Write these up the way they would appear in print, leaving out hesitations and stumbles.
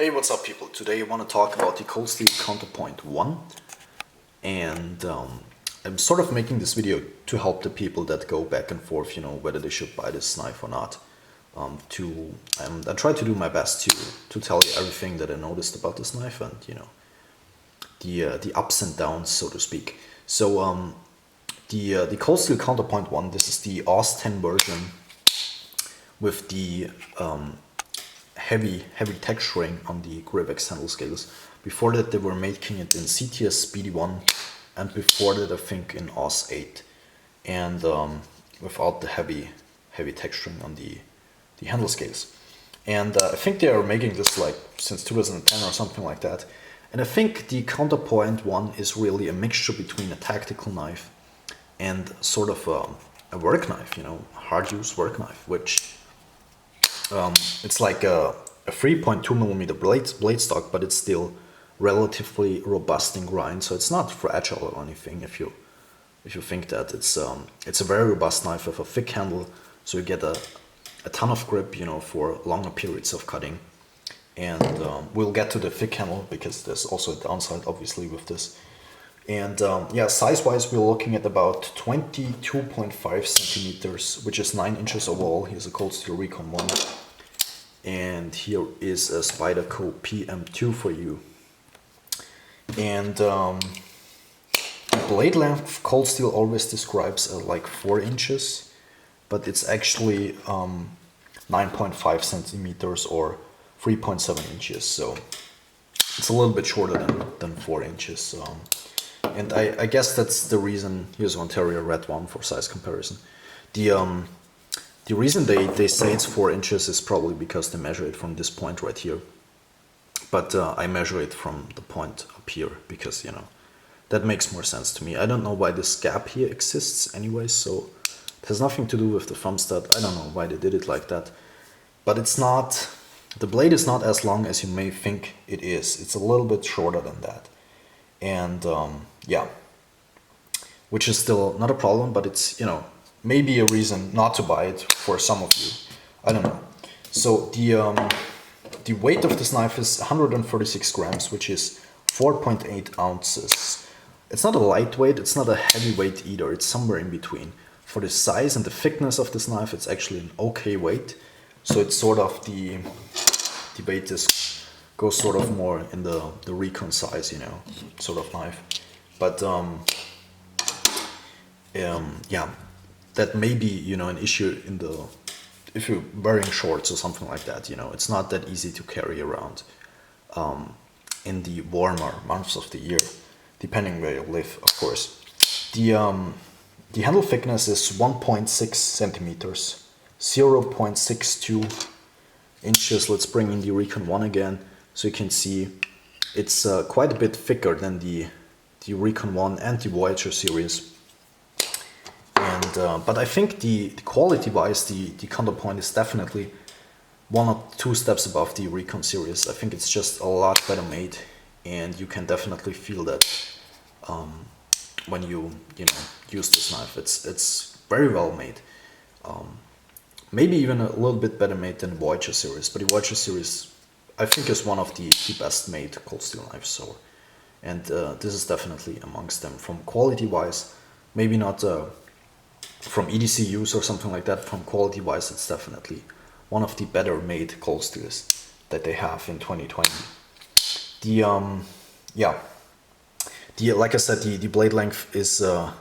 Hey, what's up people? Today I want to talk about the Cold Steel Counterpoint 1, and I'm sort of making this video to help the people that go back and forth, whether they should buy this knife or not. I try to do my best to tell you everything that I noticed about this knife and, the ups and downs, so to speak. So the Cold Steel Counterpoint 1, this is the AUS 10 version with the heavy texturing on the Grivex handle scales. Before that they were making it in CTS BD1, and before that I think in AUS 8, and without the heavy texturing on the handle scales. And I think they are making this like since 2010 or something like that. And I think the Counterpoint 1 is really a mixture between a tactical knife and sort of a work knife, hard use work knife, which it's like a 3.2mm blade stock, but it's still relatively robust in grind, so it's not fragile or anything. If you think that it's a very robust knife with a thick handle, so you get a ton of grip, for longer periods of cutting. And we'll get to the thick handle because there's also a downside, obviously, with this. And yeah, size-wise, we're looking at about 22.5 centimeters, which is 9 inches overall. Here's a Cold Steel Recon 1. And here is a Spyderco PM2 for you. And the blade length, Cold Steel always describes like 4 inches, but it's actually 9.5 centimeters or 3.7 inches. So it's a little bit shorter than 4 inches. And I guess that's the reason. Here's Ontario Red One for size comparison. The reason they say it's 4 inches is probably because they measure it from this point right here. But I measure it from the point up here because, that makes more sense to me. I don't know why this gap here exists anyway, so it has nothing to do with the thumb stud. I don't know why they did it like that. But it's not, the blade is not as long as you may think it is. It's a little bit shorter than that. And yeah, which is still not a problem, but it's, maybe a reason not to buy it for some of you. I don't know. So the weight of this knife is 136 grams, which is 4.8 ounces. It's not a lightweight, it's not a heavyweight either, it's somewhere in between. For the size and the thickness of this knife, it's actually an okay weight. So it's sort of the weight goes sort of more in the Recon size, sort of knife. But yeah, that may be, an issue if you're wearing shorts or something like that. It's not that easy to carry around in the warmer months of the year, depending where you live, of course. The handle thickness is 1.6 centimeters, 0.62 inches. Let's bring in the Recon 1 again, so you can see it's quite a bit thicker than the Recon 1 and the Voyager series. And but I think the quality-wise, the Counterpoint is definitely 1 or 2 steps above the Recon series. I think it's just a lot better made, and you can definitely feel that when you use this knife. It's very well made. Maybe even a little bit better made than the Voyager series, but the Voyager series I think is one of the best made Cold Steel knives. So, and this is definitely amongst them from quality-wise. Maybe not from EDC use or something like that. From quality-wise, it's definitely one of the better made Cold Steels that they have in 2020. Like I said, the blade length is a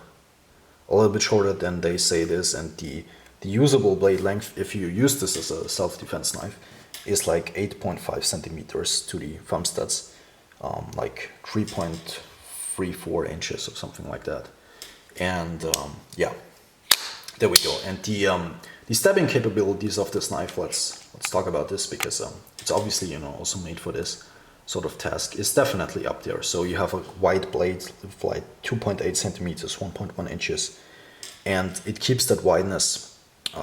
little bit shorter than they say it is, and the usable blade length, if you use this as a self-defense knife, is like 8.5 centimeters to the thumb studs, like 3.34 inches or something like that. And yeah, there we go. And the stabbing capabilities of this knife, let's talk about this, because it's obviously also made for this sort of task, is definitely up there. So you have a wide blade with like 2.8 centimeters, 1.1 inches, and it keeps that wideness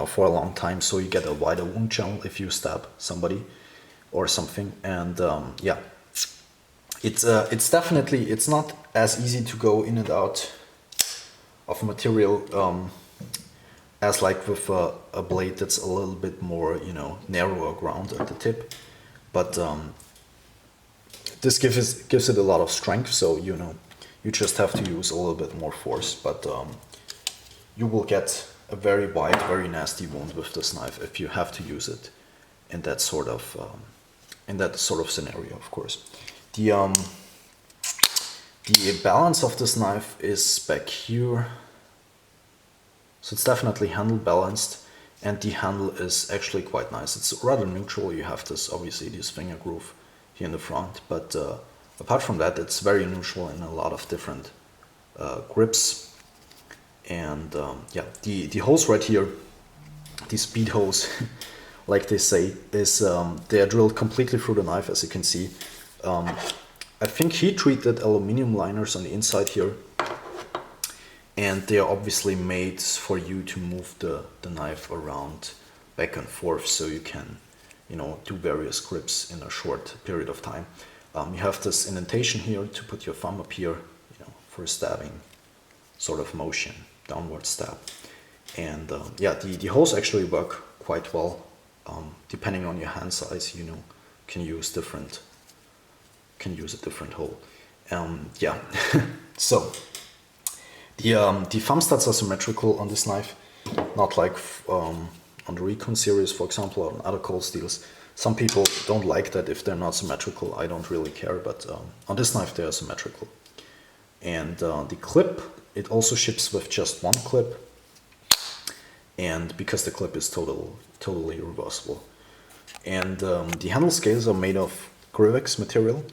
for a long time, so you get a wider wound channel if you stab somebody or something. And yeah, it's definitely, it's not as easy to go in and out of material as like with a blade that's a little bit more, narrower ground at the tip. But This gives it a lot of strength, so you know you just have to use a little bit more force, but you will get a very wide, very nasty wound with this knife if you have to use it in that sort of scenario, of course. The balance of this knife is back here, so it's definitely handle balanced, and the handle is actually quite nice. It's rather neutral. You have this, obviously, this finger groove here in the front, but apart from that, it's very neutral in a lot of different grips. And yeah, the holes right here, these bead holes, like they say, is they are drilled completely through the knife, as you can see. I think heat-treated aluminum liners on the inside here, and they are obviously made for you to move the knife around back and forth, so you can, you know, do various grips in a short period of time. You have this indentation here to put your thumb up here, you know, for a stabbing sort of motion, downward stab. And yeah, the holes actually work quite well. Depending on your hand size, you know, can use a different hole. Yeah, so the thumb studs are symmetrical on this knife, not like on the Recon series, for example, or on other Cold Steels. Some people don't like that if they're not symmetrical. I don't really care, but on this knife they are symmetrical. And the clip, it also ships with just one clip, and because the clip is totally reversible. And the handle scales are made of Grivex material.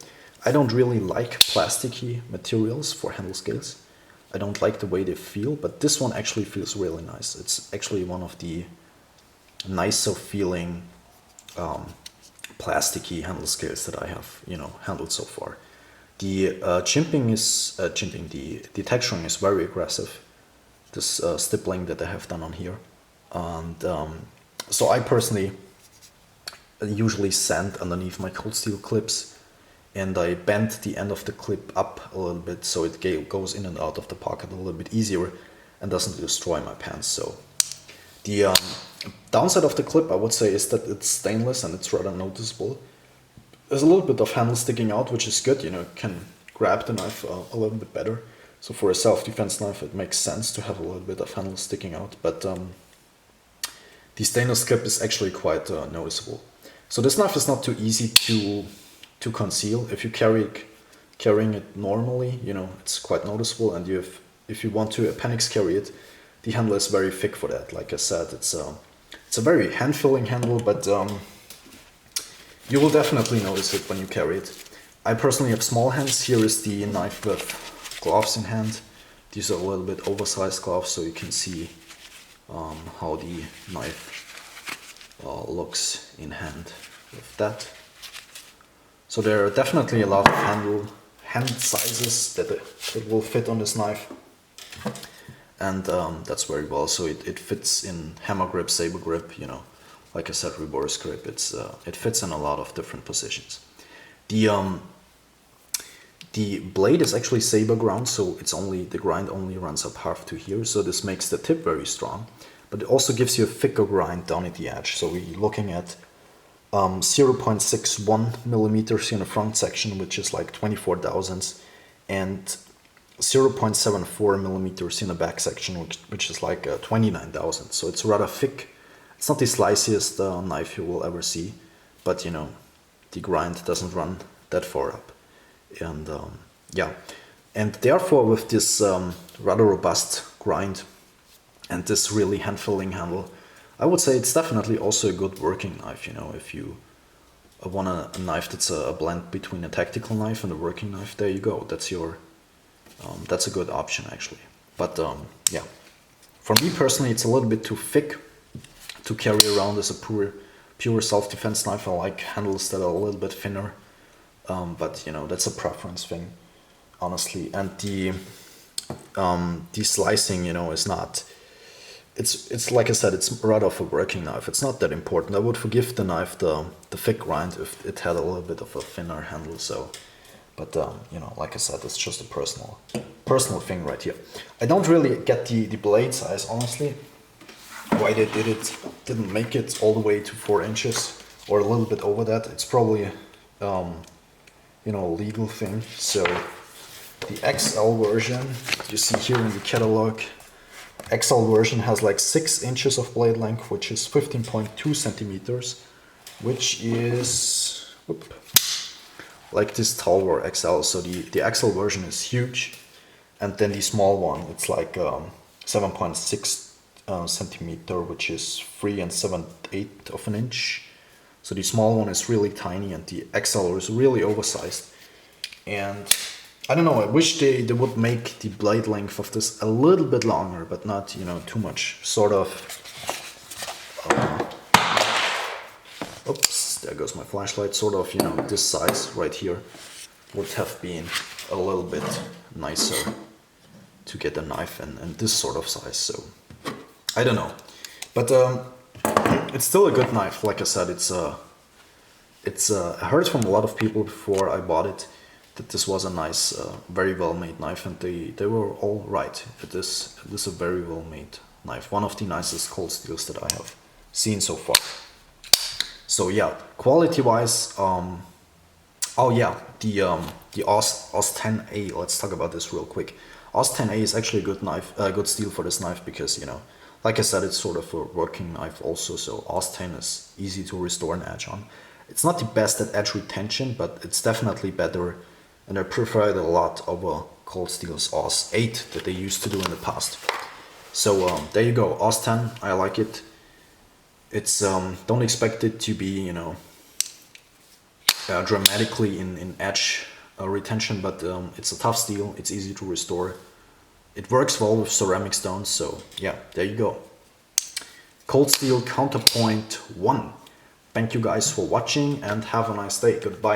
I don't really like plasticky materials for handle scales. I don't like the way they feel, but this one actually feels really nice. It's actually one of the nicer feeling plasticky handle scales that I have, you know, handled so far. The chimping is the texturing is very aggressive. This stippling that I have done on here, and so I personally usually sand underneath my Cold Steel clips, and I bend the end of the clip up a little bit so it goes in and out of the pocket a little bit easier and doesn't destroy my pants. So the downside of the clip, I would say, is that it's stainless and it's rather noticeable. There's a little bit of handle sticking out, which is good, you know, can grab the knife a little bit better. So for a self-defense knife, it makes sense to have a little bit of handle sticking out, but the stainless clip is actually quite noticeable. So this knife is not too easy to conceal. If you carrying it normally, you know, it's quite noticeable, and if you want to appendix carry it, the handle is very thick for that. Like I said, it's a very hand-filling handle, but you will definitely notice it when you carry it. I personally have small hands. Here is the knife with gloves in hand. These are a little bit oversized gloves, so you can see how the knife looks in hand with that. So there are definitely a lot of hand sizes that will fit on this knife, and that's very well. So it fits in hammer grip, saber grip, you know, like I said, reverse grip. It fits in a lot of different positions. The blade is actually saber ground, so the grind only runs up half to here. So this makes the tip very strong, but it also gives you a thicker grind down at the edge. So we're looking at 0.61 millimeters in the front section, which is like 24 thousandths, and 0.74 millimeters in the back section, which is like 29 thousandths. So it's rather thick. It's not the sliciest knife you will ever see, but you know, the grind doesn't run that far up. And yeah, and therefore with this rather robust grind and this really hand-filling handle, I would say it's definitely also a good working knife. You know, if you want a knife that's a blend between a tactical knife and a working knife, there you go. That's your that's a good option actually. But yeah, for me personally, it's a little bit too thick to carry around as a pure self-defense knife. I like handles that are a little bit thinner, but you know, that's a preference thing, honestly. And the slicing, you know, is not. It's like I said, it's rather of a working knife. It's not that important. I would forgive the knife the thick grind if it had a little bit of a thinner handle. So, but you know, like I said, it's just a personal thing right here. I don't really get the blade size, honestly. Why they didn't make it all the way to 4 inches or a little bit over that. It's probably you know, legal thing. So the XL version, you see here in the catalog, XL version has like 6 inches of blade length, which is 15.2 centimeters, which is like this Talwar XL. So the XL version is huge, and then the small one, it's like 7.6 centimeter, which is 3 7/8 of an inch. So the small one is really tiny, and the XL is really oversized. And I don't know, I wish they would make the blade length of this a little bit longer, but not, you know, too much. Sort of, oops, there goes my flashlight. Sort of, you know, this size right here would have been a little bit nicer to get a knife and this sort of size. So I don't know, but it's still a good knife. Like I said, I heard from a lot of people before I bought it that this was a nice, very well made knife, and they were all right. It is a very well made knife, one of the nicest cold steels that I have seen so far. So yeah, quality wise, oh yeah, the AUS 10A. Let's talk about this real quick. AUS 10A is actually a good knife, good steel for this knife, because, you know, like I said, it's sort of a working knife also. So AUS 10 is easy to restore an edge on. It's not the best at edge retention, but it's definitely better, and I prefer it a lot over Cold Steel's AUS 8 that they used to do in the past. So there you go, AUS 10, I like it. It's don't expect it to be, you know, dramatically in edge retention, but it's a tough steel, it's easy to restore. It works well with ceramic stones, so yeah, there you go. Cold Steel Counterpoint 1. Thank you guys for watching, and have a nice day. Goodbye.